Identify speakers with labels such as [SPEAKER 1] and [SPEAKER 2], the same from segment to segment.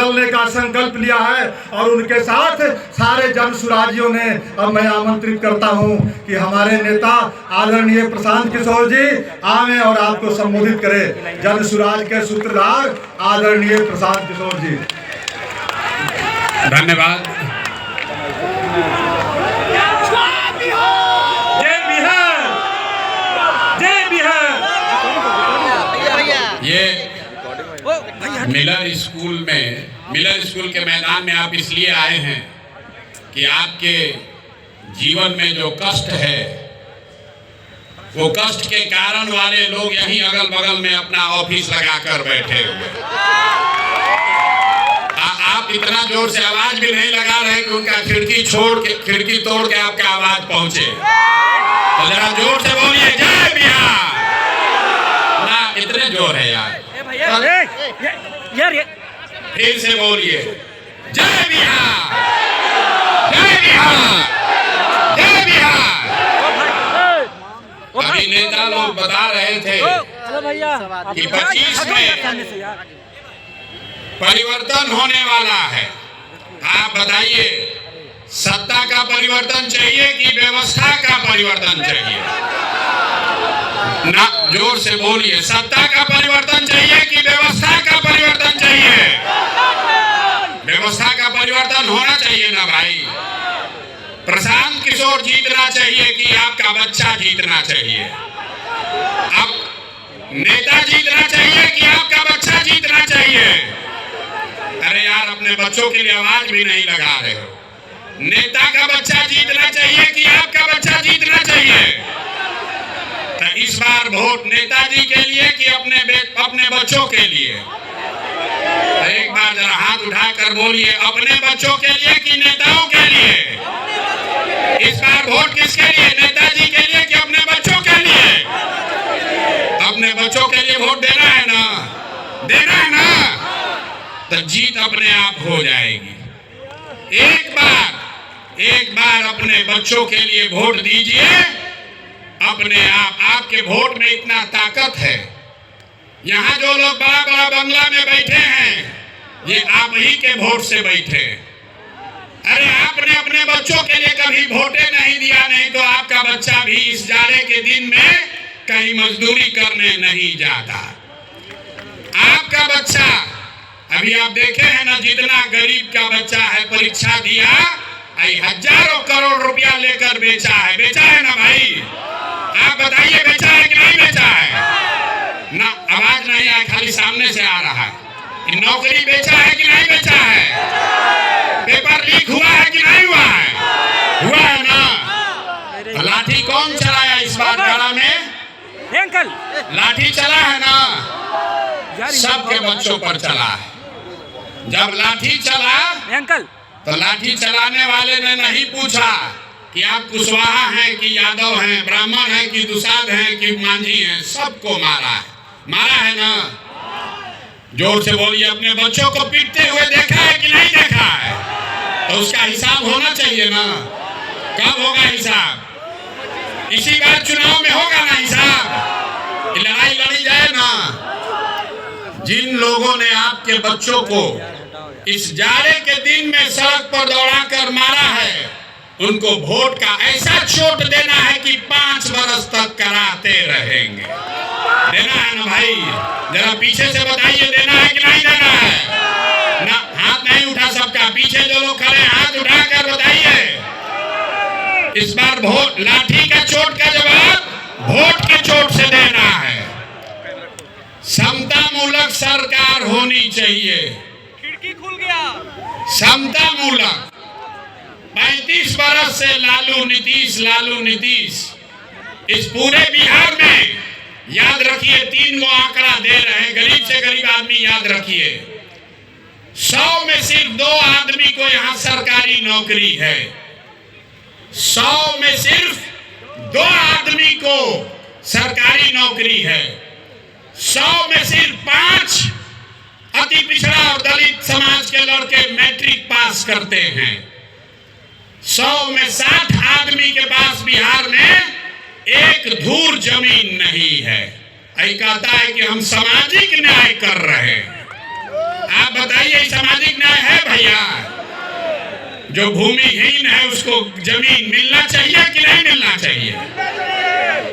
[SPEAKER 1] बदलने का संकल्प लिया है और उनके साथ सारे जन सुराजियों ने। अब मैं आमंत्रित करता हूं कि हमारे नेता आदरणीय प्रशांत किशोर जी आवे और आपको संबोधित करें। जन सुराज के सूत्रधार आदरणीय प्रशांत किशोर जी।
[SPEAKER 2] धन्यवाद। जय बिहार, जय बिहार। ये मिलर स्कूल के मैदान में आप इसलिए आए हैं कि आपके जीवन में जो कष्ट है वो कष्ट के कारण वाले लोग यहीं अगल बगल में अपना ऑफिस लगाकर बैठे हुए। आप इतना जोर से आवाज भी नहीं लगा रहे कि उनका खिड़की तोड़ के आपका आवाज पहुंचे। तो जरा जोर से बोलिए जय बिहार। ना इतने जोर है यार। फिर से बोलिए जय बिहार, जय बिहार, जय बिहार। अभी नेता लोग बता रहे थे कि 25 में परिवर्तन होने वाला है। आप बताइए, सत्ता का परिवर्तन चाहिए कि व्यवस्था का परिवर्तन चाहिए? ना, जोर से बोलिए, सत्ता का परिवर्तन चाहिए कि व्यवस्था का परिवर्तन चाहिए? व्यवस्था का परिवर्तन होना चाहिए ना भाई। प्रशांत किशोर जीतना चाहिए कि आपका बच्चा जीतना चाहिए? अब नेता जीतना चाहिए कि आपका बच्चा जीतना चाहिए? अरे यार, अपने बच्चों के लिए आवाज भी नहीं लगा रहे हो। नेता का बच्चा जीतना चाहिए कि आपका बच्चा जीतना चाहिए? तो इस बार वोट नेताजी के लिए कि अपने बच्चों के लिए? तो एक बार जरा हाथ उठाकर बोलिए, अपने बच्चों के लिए कि नेताओं के लिए? इस बार वोट किसके लिए, नेताजी के लिए कि अपने बच्चों के लिए? अपने बच्चों के लिए वोट देना है ना, देना है ना? तो जीत अपने आप हो जाएगी। एक बार अपने बच्चों के लिए वोट दीजिए, अपने आप। आपके वोट में इतना ताकत है। यहाँ जो लोग बड़ा बड़ा बंगला में बैठे हैं, ये आप ही के वोट से बैठे। अरे आपने अपने बच्चों के लिए कभी वोटे नहीं दिया, नहीं तो आपका बच्चा भी इस जाड़े के दिन में कहीं मजदूरी करने नहीं जाता। आपका बच्चा, अभी आप देखे हैं ना, जितना गरीब का बच्चा है परीक्षा दिया, हजारों करोड़ रुपया लेकर बेचा है ना भाई? आप बताइए, बेचा है कि नहीं बेचा है? ना, आवाज नहीं आया, खाली सामने से आ रहा है। नौकरी बेचा है कि नहीं बेचा है? पेपर लीक हुआ है कि नहीं हुआ है? हुआ है ना? लाठी कौन चलाया इस बार गड़ा में? अंकल, लाठी चला है ना? सबके बच्चों पर चला है। जब लाठी चला अंकल, तो लाठी चलाने वाले ने नहीं पूछा कि आप कुशवाहा हैं कि यादव हैं, ब्राह्मण हैं कि दुसाध हैं कि मांझी हैं। सबको मारा है ना? जोर से बोलिए, अपने बच्चों को पीटते हुए देखा है कि नहीं देखा है? तो उसका हिसाब होना चाहिए ना। कब होगा हिसाब? इसी बार चुनाव में होगा ना हिसाब। लड़ाई लड़ी जाए ना। जिन लोगों ने आपके बच्चों को इस जाड़े के दिन में सड़क पर दौड़ाकर मारा है, उनको वोट का ऐसा चोट देना है कि 5 बरस तक कराते रहेंगे। देना है ना भाई? जरा पीछे से बताइए, देना है कि नहीं देना है? ना, हाथ नहीं उठा सबका। पीछे जो लोग खड़े हैं, हाथ उठाकर बताइए। इस बार वोट, लाठी का चोट का जवाब वोट के चोट से देना है। समता मूलक सरकार होनी चाहिए। खिड़की खुल गया। समता मूलक। 35 बरस से लालू नीतीश इस पूरे बिहार में, याद रखिए, 3 गो आंकड़ा दे रहे हैं, गरीब से गरीब आदमी याद रखिए। 100 में सिर्फ 2 आदमी को यहाँ सरकारी नौकरी है। 100 में सिर्फ 2 आदमी को सरकारी नौकरी है। 100 में सिर्फ 5 अति पिछड़ा और दलित समाज के लड़के मैट्रिक पास करते हैं। 100 में 60 आदमी के पास बिहार में एक धूर जमीन नहीं है। कहता है कि हम सामाजिक न्याय कर रहे हैं। आप बताइए, सामाजिक भैया? जो भूमिहीन है उसको जमीन मिलना चाहिए कि नहीं मिलना चाहिए?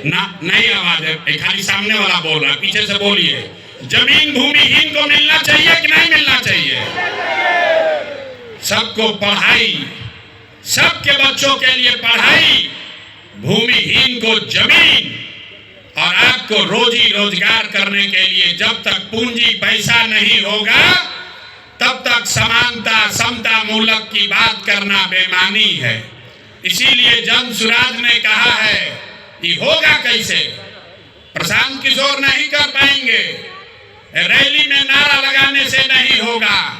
[SPEAKER 2] ना, नहीं आवाज है, खाली सामने वाला बोल रहा है, पीछे से बोलिए। जमीन भूमिहीन को मिलना चाहिए कि नहीं मिलना चाहिए? सबको पढ़ाई, सबके बच्चों के लिए पढ़ाई, भूमिहीन को जमीन, और आपको रोजी रोजगार करने के लिए जब तक पूंजी पैसा नहीं होगा तब तक समानता समता मूलक की बात करना बेमानी है। इसीलिए जन सुराज ने कहा है कि होगा कैसे? प्रशांत किशोर नहीं कर पाएंगे, रैली में नारा लगाने से नहीं होगा।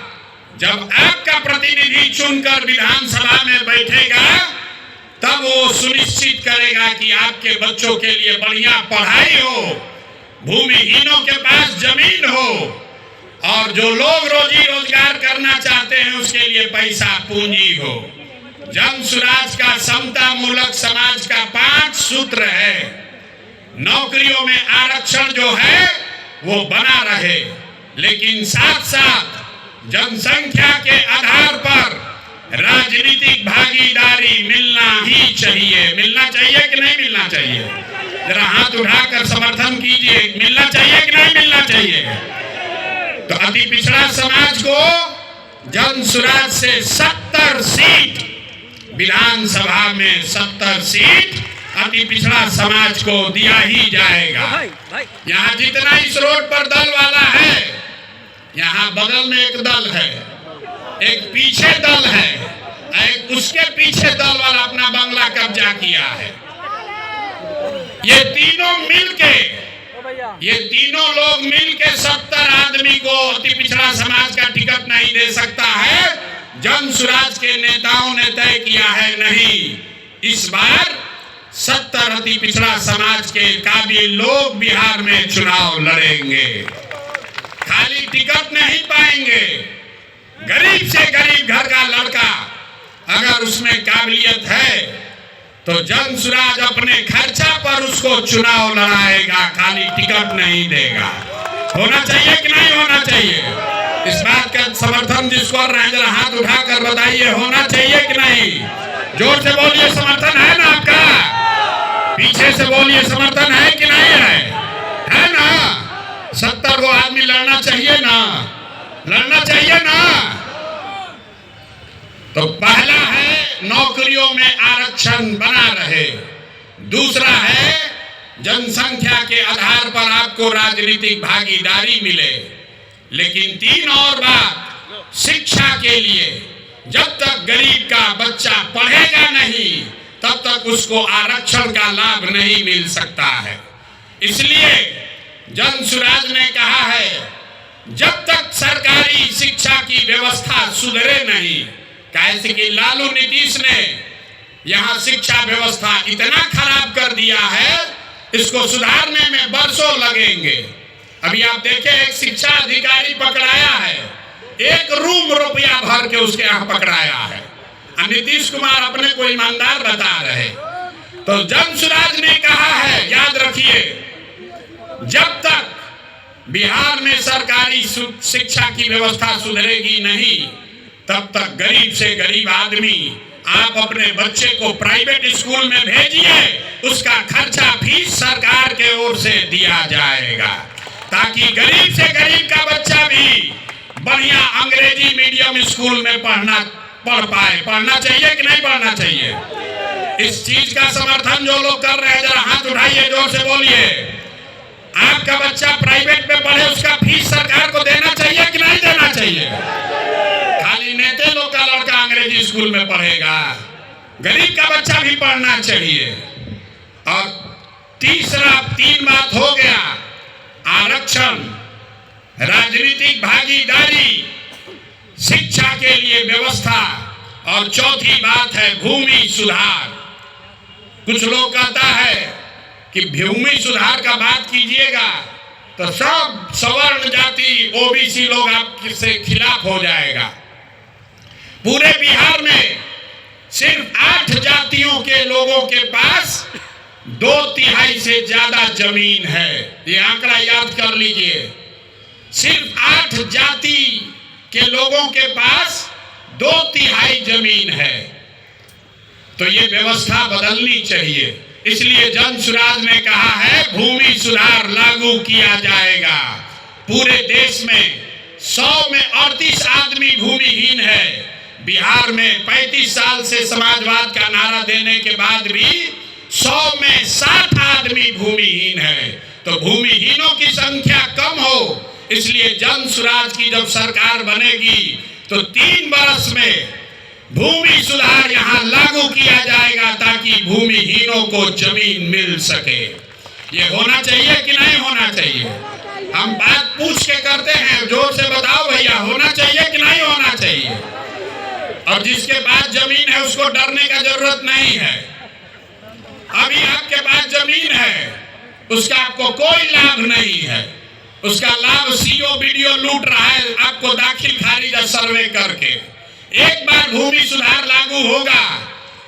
[SPEAKER 2] जब आपका प्रतिनिधि चुनकर विधानसभा में बैठेगा तब वो सुनिश्चित करेगा कि आपके बच्चों के लिए बढ़िया पढ़ाई हो, भूमिहीनों के पास जमीन हो, और जो लोग रोजी रोजगार करना चाहते हैं उसके लिए पैसा पूंजी हो। जन सुराज का समता मूलक समाज का 5 सूत्र है। नौकरियों में आरक्षण जो है वो बना रहे, लेकिन साथ साथ जनसंख्या के आधार पर राजनीतिक भागीदारी मिलना ही चाहिए। मिलना चाहिए कि नहीं मिलना चाहिए? जरा हाथ उठाकर समर्थन कीजिए, मिलना चाहिए कि नहीं मिलना चाहिए? तो अति पिछड़ा समाज को जन सुराज से 70 सीट, विधानसभा में 70 सीट अति पिछड़ा समाज को दिया ही जाएगा। यहाँ जितना इस रोड पर दल वाला है, यहाँ बगल में एक दल है, एक पीछे दल है, एक उसके पीछे दल वाला अपना बंगला कब्जा किया है। ये तीनों लोग मिलके 70 आदमी को अति पिछड़ा समाज का टिकट नहीं दे सकता है। जन सुराज के नेताओं ने तय किया है नहीं, इस बार 70 अति पिछड़ा समाज के काबिल लोग बिहार में चुनाव लड़ेंगे। खाली टिकट नहीं पाएंगे। गरीब से गरीब घर का लड़का अगर उसमें काबिलियत है तो जन सुराज अपने खर्चा पर उसको चुनाव लड़ाएगा, खाली टिकट नहीं देगा। होना चाहिए कि नहीं होना चाहिए? इस बात का समर्थन जिसको कर रहे हैं जरा हाथ उठाकर बताइए, होना चाहिए कि नहीं? जोर से बोलिए, समर्थन है ना आपका? पीछे से बोलिए, समर्थन है कि नहीं है? है ना? 70 को आदमी लड़ना चाहिए ना? लड़ना चाहिए ना? तो पहला है नौकरियों में आरक्षण बना रहे, दूसरा है जनसंख्या के आधार पर आपको राजनीतिक भागीदारी मिले, लेकिन 3 और बात, शिक्षा के लिए जब तक गरीब का बच्चा पढ़ेगा नहीं तब तक उसको आरक्षण का लाभ नहीं मिल सकता है। इसलिए जन सुराज ने कहा है जब तक सरकारी शिक्षा की व्यवस्था सुधरे नहीं, कैसे कि लालू नीतीश ने यहाँ शिक्षा व्यवस्था इतना खराब कर दिया है, इसको सुधारने में वर्षों लगेंगे। अभी आप देखें, एक शिक्षा अधिकारी पकड़ाया है, 1 रूम रुपया भर के उसके यहाँ पकड़ाया है। नीतीश कुमार अपने को ईमानदार बता रहे। तो जन सुराज ने कहा है, याद रखिए, जब तक बिहार में सरकारी शिक्षा की व्यवस्था सुधरेगी नहीं तब तक गरीब से गरीब आदमी आप अपने बच्चे को प्राइवेट स्कूल में भेजिए, उसका खर्चा फीस सरकार के ओर से दिया जाएगा, ताकि गरीब से गरीब का बच्चा भी बढ़िया अंग्रेजी मीडियम स्कूल में पढ़ पाए। पढ़ना चाहिए कि नहीं पढ़ना चाहिए? इस चीज का समर्थन जो लोग कर रहे हैं जरा हाथ उठाइए, जोर से बोलिए। आपका बच्चा प्राइवेट में पढ़े, उसका फीस सरकार को देना चाहिए कि नहीं देना चाहिए? खाली नेते लोग का लड़का अंग्रेजी स्कूल में पढ़ेगा, गरीब का बच्चा भी पढ़ना चाहिए। और तीसरा 3 बात हो गया, आरक्षण, राजनीतिक भागीदारी, शिक्षा के लिए व्यवस्था, और चौथी बात है भूमि सुधार। कुछ लोग कहता है कि भूमि सुधार का बात कीजिएगा तो सब सवर्ण जाति ओबीसी लोग आपसे खिलाफ हो जाएगा। पूरे बिहार में सिर्फ 8 जातियों के लोगों के पास 2/3 से ज्यादा जमीन है। ये आंकड़ा याद कर लीजिए, सिर्फ 8 जाति के लोगों के पास 2/3 जमीन है। तो ये व्यवस्था बदलनी चाहिए। इसलिए जन सुराज ने कहा है भूमि सुधार लागू किया जाएगा। पूरे देश में 100 में 38 आदमी भूमिहीन है। बिहार में 35 साल से समाजवाद का नारा देने के बाद भी 100 में 60 आदमी भूमिहीन है। तो भूमिहीनों की संख्या कम हो, इसलिए जन सुराज की जब सरकार बनेगी तो 3 वर्ष में भूमि सुधार यहाँ लागू किया जाएगा ताकि भूमिहीनों को जमीन मिल सके। ये होना चाहिए कि नहीं होना चाहिए? हम बात पूछ के करते हैं, जोर से बताओ भैया, होना चाहिए कि नहीं होना चाहिए? और जिसके पास जमीन है उसको डरने का जरूरत नहीं है। अभी आपके पास जमीन है, उसका आपको कोई लाभ नहीं है। उसका लाभ सीओ वीडियो लूट रहा है आपको दाखिल खारिज सर्वे करके। एक बार भूमि सुधार लागू होगा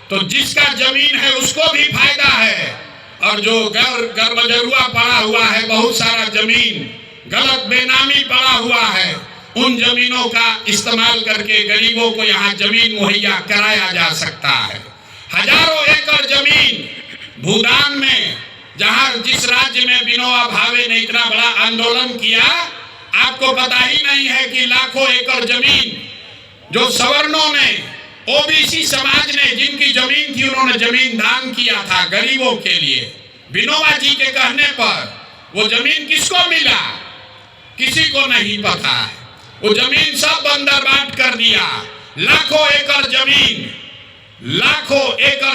[SPEAKER 2] तो जिसका जमीन है उसको भी फायदा है, और जो गर्भजरुआ पड़ा हुआ है, बहुत सारा जमीन गलत बेनामी पड़ा हुआ है, उन जमीनों का इस्तेमाल करके गरीबों को यहाँ जमीन मुहैया कराया जा सकता है। हजारों एकड़ जमीन भूदान में, जहाँ जिस राज्य में विनोबा भावे ने इतना बड़ा आंदोलन किया, आपको पता ही नहीं है कि लाखों एकड़ जमीन जो सवर्णों ने, ओबीसी समाज ने जिनकी जमीन थी, उन्होंने जमीन दान किया था गरीबों के लिए। विनोबा जी के कहने पर वो जमीन किसको मिला किसी को नहीं पता है। वो जमीन सब बंदर बांट कर दिया। लाखों एकड़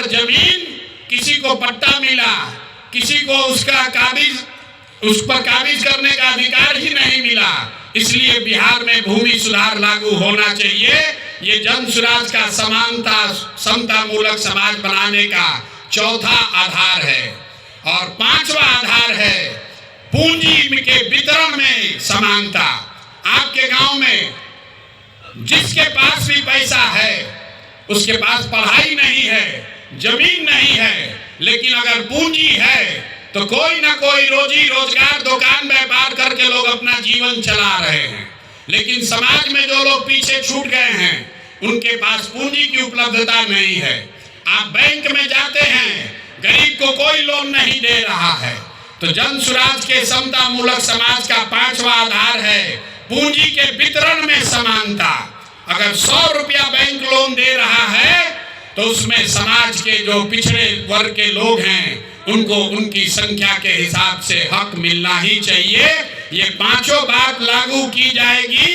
[SPEAKER 2] जमीन किसी को पट्टा मिला, किसी को उसका उस पर काबिज करने का अधिकार ही नहीं मिला। इसलिए बिहार में भूमि सुधार लागू होना चाहिए। ये जन सुराज का समानता समता मूलक समाज बनाने का चौथा आधार है। और 5वां आधार है पूंजी के वितरण में समानता। आपके गांव में जिसके पास भी पैसा है, उसके पास पढ़ाई नहीं है, जमीन नहीं है, लेकिन अगर पूंजी है तो कोई ना कोई रोजी रोजगार, दुकान व्यापार करके लोग अपना जीवन चला रहे हैं। लेकिन समाज में जो लोग पीछे छूट गए हैं, उनके पास पूंजी की उपलब्धता नहीं है। आप बैंक में जाते हैं, गरीब को कोई लोन नहीं दे रहा है। तो जन सुराज के समता मूलक समाज का 5वां आधार है पूंजी के वितरण में समानता। अगर 100 रुपया बैंक लोन दे रहा है तो उसमें समाज के जो पिछड़े वर्ग के लोग हैं उनको उनकी संख्या के हिसाब से हक मिलना ही चाहिए। ये 5 बात लागू की जाएगी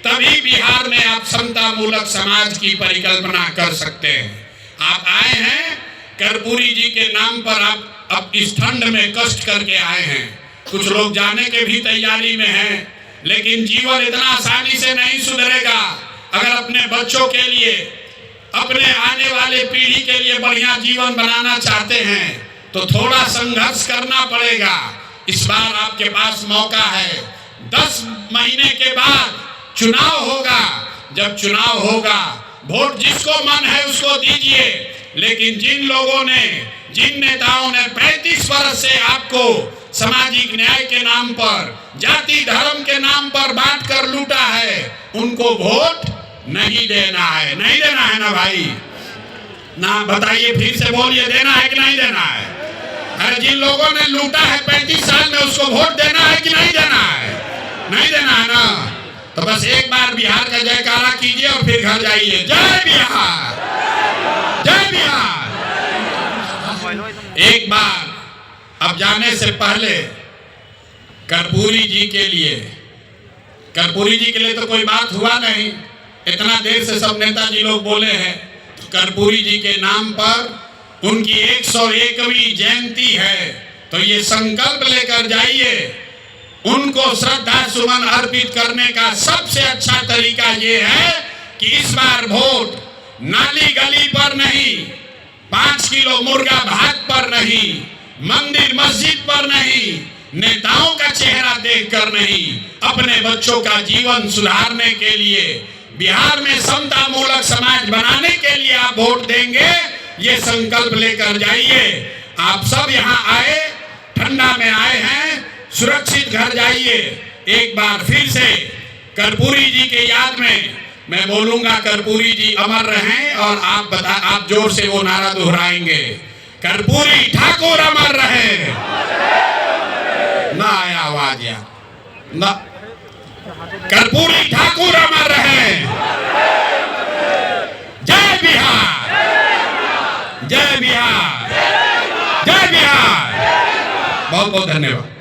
[SPEAKER 2] तभी बिहार में आप समता मूलक समाज की परिकल्पना कर सकते हैं। आप आए हैं कर्पूरी जी के नाम पर, आप अब इस ठंड में कष्ट करके आए हैं। कुछ लोग जाने के भी तैयारी में हैं, लेकिन जीवन इतना आसानी से नहीं सुधरेगा। अगर अपने बच्चों के लिए, अपने आने वाले पीढ़ी के लिए बढ़िया जीवन बनाना चाहते हैं तो थोड़ा संघर्ष करना पड़ेगा। इस बार आपके पास मौका है। 10 महीने के बाद चुनाव होगा। जब चुनाव होगा, वोट जिसको मन है उसको दीजिए, लेकिन जिन नेताओं ने 35 वर्ष से आपको सामाजिक न्याय के नाम पर, जाति धर्म के नाम पर बांट कर लूटा है, उनको वोट नहीं देना है। नहीं देना है ना भाई? ना बताइए, फिर से बोलिए, देना है कि नहीं देना है? अरे जिन लोगों ने लूटा है 35 साल में, उसको वोट देना है कि नहीं देना है? नहीं देना है ना? तो बस एक बार बिहार का जयकारा कीजिए और फिर घर जाइए। जय बिहार, जय बिहार। एक बार अब जाने से पहले कर्पूरी जी के लिए तो कोई बात हुआ नहीं, इतना देर से सब नेताजी लोग बोले हैं। तो कर्पूरी जी के नाम पर उनकी 101वीं जयंती है, तो ये संकल्प लेकर जाइए। उनको श्रद्धा सुमन अर्पित करने का सबसे अच्छा तरीका ये है कि इस बार वोट नाली गली पर नहीं, 5 किलो मुर्गा भात पर नहीं, मंदिर मस्जिद पर नहीं, नेताओं का चेहरा देखकर नहीं, अपने बच्चों का जीवन सुधारने के लिए, बिहार में समता मूलक समाज बनाने के लिए आप वोट देंगे। ये संकल्प लेकर जाइए। आप सब यहाँ आए, ठंडा में आए हैं, सुरक्षित घर जाइए। एक बार फिर से कर्पूरी जी के याद में मैं बोलूंगा कर्पूरी जी अमर रहें और आप जोर से वो नारा दोहराएंगे, कर्पूरी ठाकुर अमर रहे। ना आया आवाज यार, ना, कर्पूरी ठाकुर अमर रहे। जय बिहार, जय बिहार, जय बिहार। बहुत बहुत धन्यवाद।